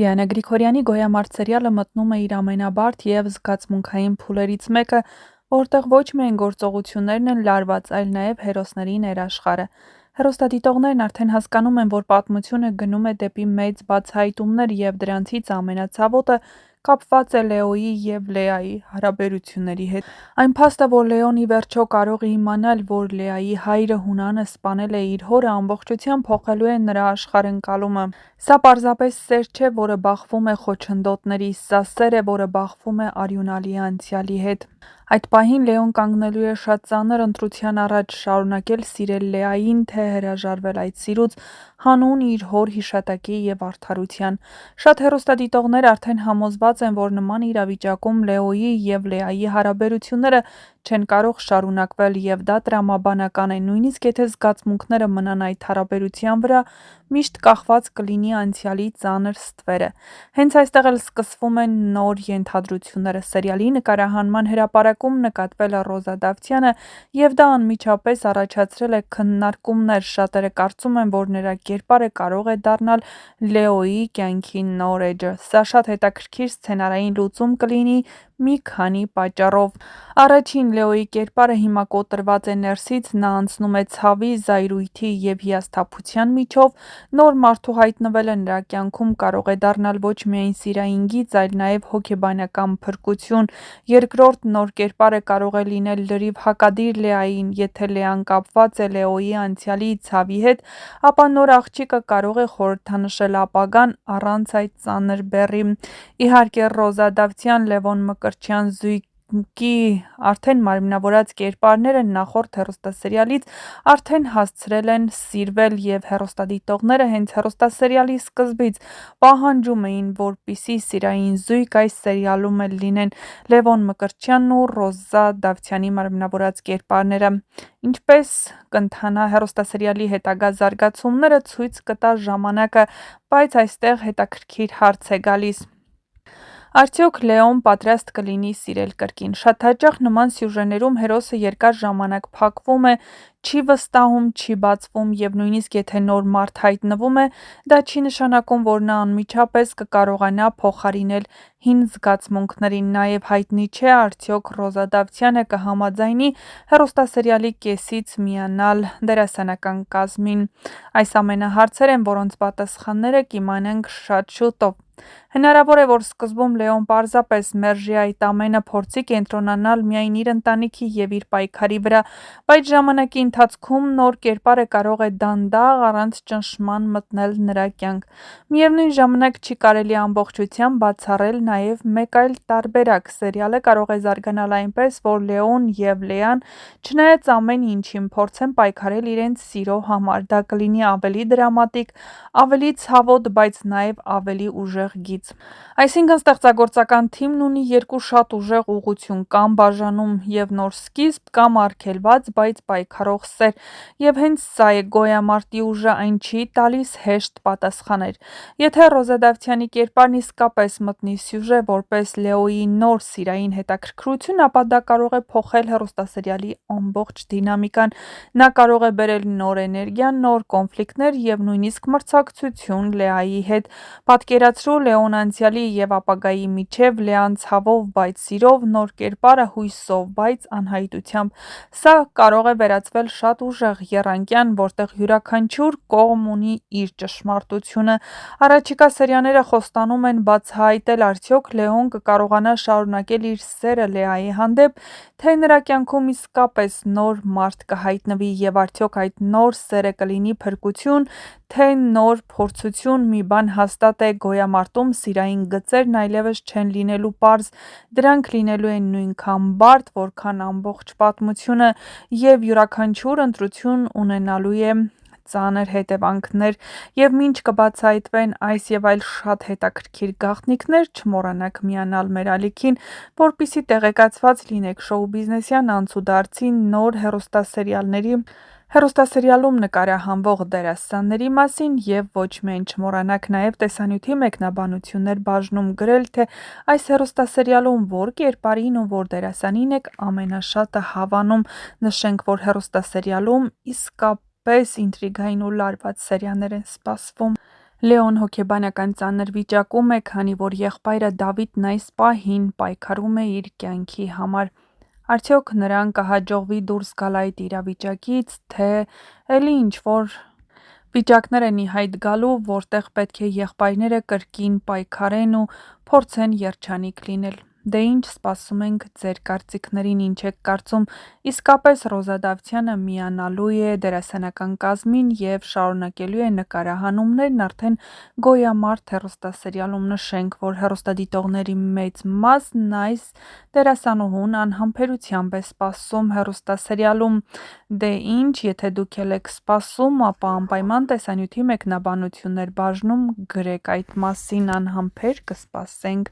Դիանա Գրիգորյանի «Գոյամարտ» սերիալը մտնում է իր ամենաբարդ և զգացմունքային փուլերից մեկը, որտեղ ոչ միայն գործողություններն են լարված, այլ նաև հերոսների ներաշխարհը։ Հեռուստադիտողներն արդեն հասկանում են, որ պատմությունը գնում է դեպի մեծ բացահայտումներ, և դրանցից ամենացավոտը կապված է Լեոյի և Լեայի հարաբերությունների հետ։ Այն փաստը, որ Լեոն ի վերջո կարող է իմանալ, որ Լեայի հայրը Հունանը սպանել է իր հորը, ամբողջությամբ փոխելու է նրա աշխարհընկալումը։ Սա պարզապես սեր չէ, որը բախվում է խոչընդոտների, սա սեր է, որը բախվում է արյունալի անցյալի հետ։ Այդ պահին Լեոն կանգնելու է շատ ծանր ընտրության առաջ՝ շարունակել սիրել Լեային, թե հրաժարվել այդ սիրուց հանուն իր հոր հիշատակի և արդարության։ Շատ հեռուստադիտողներ արդեն համոզված են, որ նման իրավիճակում Լեոյի և Լեայի հարաբերությունները չեն կարող շարունակվել, և դա տրամաբանական է, նույնիսկ եթե զգացմունքները մնան այդ հարաբերության վրա, միշտ կախված կլինի անցյալի ծանր ստվերը։ Հենց այստեղ էլ սկսվում են նոր ենթադրությունները։ Սերիալի նկարահանման հրապարակում նկատվել է Ռոզա Դավթյանը, և դա անմիջապես առաջացրել է քննարկումներ։ Շատերը կարծում են, որ նրա կերպարը կարող է դառնալ Լեոյի կյանքի նոր էջը։ Սա շատ հետաքրքիր սցենարային լուծում կլինի մի քանի պատճառով։ Առաջին՝ Լեոյի կերպարը հիմա կոտրված է ներսից, նա անցնում է ցավի, զայրույթի և հիասթափության միջով։ Նոր մարդու հայտնվելը նրա կյանքում կարող է դառնալ ոչ միայն սիրային գիծ, այլ նաև հոգեբանական փրկություն։ Երկրորդ՝ նոր կերպարը կարող է լինել լրիվ հակադիր Լեային։ Եթե Լեան կապված է Լեոյի անցյալի ցավի հետ, ապա նոր աղջիկը կարող է խորհրդանշել ապագան առանց այդ ծանր բեռի։ Իհարկե, Ռոզա Դավթյան, Լևոն Մկրտչյան զույգի արդեն մարմնավորած կերպարները նախորդ հեռուստասերիալից արդեն հասցրել են սիրվել, և հեռուստադիտողները հենց հեռուստասերիալի սկզբից պահանջում էին, որպեսզի սիրային զույգ այս սերիալում էլ լինեն՝ Լևոն Մկրտչյանն ու Ռոզա Դավթյանի մարմնավորած կերպարները։ Ինչպես կընթանա հեռուստասերիալի հետագա զարգացումները, ցույց կտա ժամանակը, բայց այստեղ հետաքրքիր հարց է գալիս. արդյոք Լեոն պատրաստ կլինի սիրել կրկին։ Շատ հաճախ նման սյուժեներում հերոսը երկար ժամանակ փակվում է, չի վստահում, չի բացվում, և նույնիսկ եթե նոր մարդ հայտնվում է, դա չի նշանակում, որ նա անմիջապես կկարողանա փոխարինել հին զգացմունքներին։ Նաև հայտնի չէ՝ արդյոք Ռոզա Դավթյանը կհամաձայնի հեռուստասերիալի կեսից միանալ դերասանական կազմին։ Այս ամենը հարցեր են, որոնց պատասխանները կիմանանք շատ շուտով։ Հնարավոր է, որ սկզբում Լեոն պարզապես մերժի այդ ամենը, փորձի կենտրոնանալ միայն իր ընտանիքի և իր պայքարի վրա, բայց ժամանակի ընթացքում նոր կերպարը կարող է դանդաղ, առանց ճնշման մտնել նրա կյանք։ Միևնույն ժամանակ, չի կարելի ամբողջությամբ բացառել նաև մեկ այլ տարբերակ. սերիալը կարող է զարգանալ այնպես, որ Լեոն և Լեան, չնայած ամեն ինչին, փորձեն պայքարել իրենց սիրո համար։ Դա կլինի ավելի դրամատիկ, ավելի ցավոտ, բայց նաև ավելի ուժեղ գիծ։ Այսինքն, ստեղծագործական թիմն ունի երկու շատ ուժեղ ուղղություն՝ կամ բաժանում և նոր սկիզբ, կամ արգելված, բայց պայքարող սեր։ Եվ հենց սա է Գոյամարտի ուժը, այն չի տալիս հեշտ պատասխաններ։ Եթե Ռոզա Դավթյանի կերպարն իսկապես մտնի սյուժե որպես Լեոյի նոր սիրային հետաքրքրություն, ապա դա կարող է փոխել հեռուստասերիալի ամբողջ դինամիկան։ Նա կարող է բերել նոր էներգիա, նոր կոնֆլիկտներ և նույնիսկ մրցակցություն Լեայի հետ։ Պատկերացրու Լեոն անցյալի և ապագայի միջև, Լեան ցավով, բայց սիրով, նոր կերպարը հույսով, բայց անհայտությամբ։ Սա կարող է վերածվել շատ ուժեղ, եռանկյան, որտեղ յուրաքանչյուր կողմ ունի իր ճշմարտությունը։ Առաջիկա սերիաները խոստանում են բացահայտել՝ արդյոք Լեոն կկարողանա շարունակել իր սերը Լեայի հանդեպ, թե նրա կյանքում իսկապես նոր մարդ կհայտնվի, և արդյոք այդ նոր սերը կլինի փրկություն, թե նոր փորձություն։ Մի բան հաստատ է՝ Գոյամարտում սիրային գծերն այլևս չեն լինելու պարզ, դրանք լինելու են նույնքան բարդ, որքան ամբողջ պատմությունը, և յուրաքանչյուր ընտրություն ունենալու է ծանր հետևանքներ։ Եվ մինչ կբացահայտվեն այս և այլ շատ հետաքրքիր գաղտնիքներ, չմոռանաք միանալ մեր ալիքին, որպեսզի տեղեկացված լինեք շոու-բիզնեսյան անցուդարձի նոր հեռուստասերիալում նկարահանվող դերասանների մասին, և ոչ միայն չմոռանաք նաև տեսանյութի մեկնաբանություններ բաժնում գրել, թե այս հեռուստասերիալում որ կերպարին ու որ դերասանին եք ամենաշատը հավանում։ Նշենք, որ հեռուստասերիալում իսկապես ինտրիգային ու լարված սերիաներ են սպասվում։ Լեոն հոգեբանական ծանր վիճակում է, քանի որ եղբայրը Դավիթն այս պահին պայքարում է իր կյանքի համար։ Արդյոք նրան կհաջողվի դուրս գալ այդ իրավիճակից, թե էլի ինչ-որ վիճակներ են ի հայտ գալու, որտեղ պետք է եղբայրները կրկին պայքարեն ու փորձեն երջանիկ լինել։ Դե ինչ սպասում ենք ձեր կարծիքներին, ինչ եք կարծում, իսկապես Ռոզա Դավթյանը միանալու է դերասանական կազմին և շարունակելու է նկարահանումներն արդեն «Գոյամարտ» հեռուստասերիալում։ Նշենք, որ հեռուստադիտողների մեծ մասն այս դերասանուհուն անհամբերությամբ է սպասում հեռուստասերիալում։ Դե ինչ, եթե դուք էլ եք սպասում, ապա անպայման տեսանյութի մեկնաբանություններ բաժնում գրեք այդ մասին, անհամբեր կսպասենք։